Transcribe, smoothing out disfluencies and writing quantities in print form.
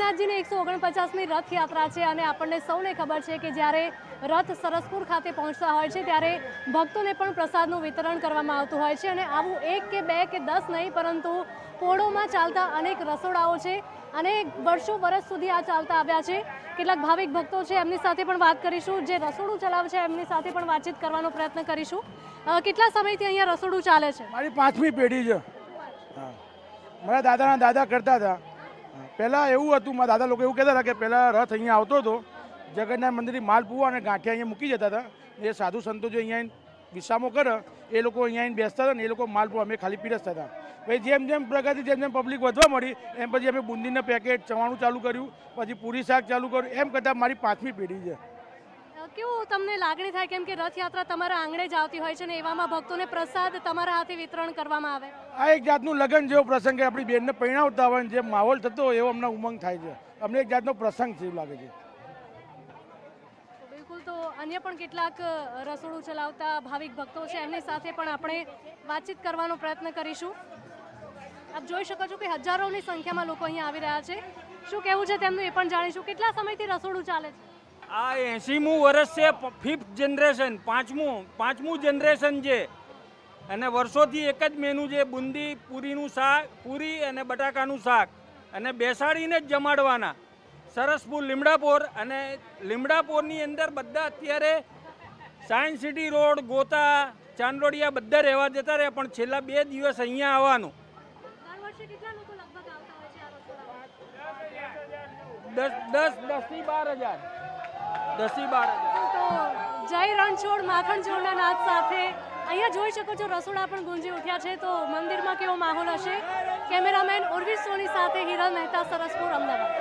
ગોપીનાથજીની 149મી રથયાત્રા છે અને આપણને સૌને ખબર છે કે જ્યારે રથ સરસપુર ખાતે પહોંચતા હોય છે ત્યારે ભક્તોને પણ પ્રસાદનું વિતરણ કરવામાં આવતું હોય છે અને આવું 1 કે 2 કે 10 નહીં પરંતુ પોળોમાં ચાલતા અનેક રસોડાઓ છે અને વર્ષો સુધી આ ચાલતા આવ્યા છે। કેટલાક ભાવિક ભક્તો છે એમની સાથે પણ વાત કરીશું, જે રસોડું ચલાવે છે એમની સાથે પણ વાતચીત કરવાનો પ્રયત્ન કરીશું। કેટલા સમયથી અહીંયા રસોડું ચાલે છે? મારી 5મી પેઢી છે। હા, મારા દાદાના દાદા કરતા હતા। પહેલાં એવું હતું, મારા દાદા લોકો એવું કહેતા હતા કે પહેલાં રથ અહીંયા આવતો હતો, જગન્નાથ મંદિરની માલપુઆ અને ગાંઠિયા અહીંયા મૂકી જતા હતા। એ સાધુ સંતો જે અહીંયા વિસામો કરે એ લોકો અહીંયા બેસતા હતા ને એ લોકો માલપુઆ અમે ખાલી પીરસતા હતા। પછી જેમ જેમ પ્રગતિ, જેમ જેમ પબ્લિક વધવા મળી એમ પછી અમે બુંદીના પેકેટ, ચવાણું ચાલુ કર્યું, પછી પૂરી શાક ચાલુ કર્યું। એમ કરતાં મારી 5મી પેઢી છે। કેવું તમને લાગણી થાય કેમ કે રથયાત્રા તમારા આંગણે જ આવતી હોય છે ને એવામાં ભક્તોને પ્રસાદ તમારા હાથે વિતરણ કરવામાં આવે? આ એક જાતનું લગ્ન જેવો પ્રસંગ કે આપણી બેનને પરણાવતા હોય જે માહોલ થતો હોય એવો અમને ઉમંગ થાય છે। અમને એક જાતનો પ્રસંગ છે એવું લાગે છે। બિલકુલ, તો અન્ય પણ કેટલાક રસોડું ચલાવતા ભાવિક ભક્તો છે એમની સાથે પણ આપણે વાતચીત કરવાનો પ્રયત્ન કરીશું। આપ જોઈ શકો છો કે હજારોની સંખ્યામાં લોકો અહીંયા આવી રહ્યા છે। શું કહેવું છે તેમનું એ પણ જાણીશું। કેટલા સમયથી રસોડું ચાલે છે? આ 80મું વર્ષ છે, 5th જનરેશન, પાંચમું જનરેશન છે અને વર્ષોથી એક જ મેનુ છે, બુંદી પૂરીનું શાક, પૂરી અને બટાકાનું શાક અને બેસાડીને જ જમાડવાના। સરસપુર લીમડાપોર અને લીમડાપોરની અંદર બધા અત્યારે સાયન્સ સિટી રોડ, ગોતા, ચાંદલોડિયા બધા રહેવા જતા રહ્યા, પણ છેલ્લા 2 દિવસ અહીંયા આવવાનું। દર વર્ષે કેટલા લોકો લગભગ આવતા હોય છે આ રસોડામાં? 10 થી 12 હજાર। તો જય રણછોડ માખણ ચોરના નાદ સાથે અહીંયા જોઈ શકો છો રસોડા પણ ગુંજી ઉઠ્યા છે। તો મંદિરમાં કેવો માહોલ હશે? કેમેરામેન ઉર્વિશ સોની સાથે હિરલ મહેતા, સરસપુર, અમદાવાદ।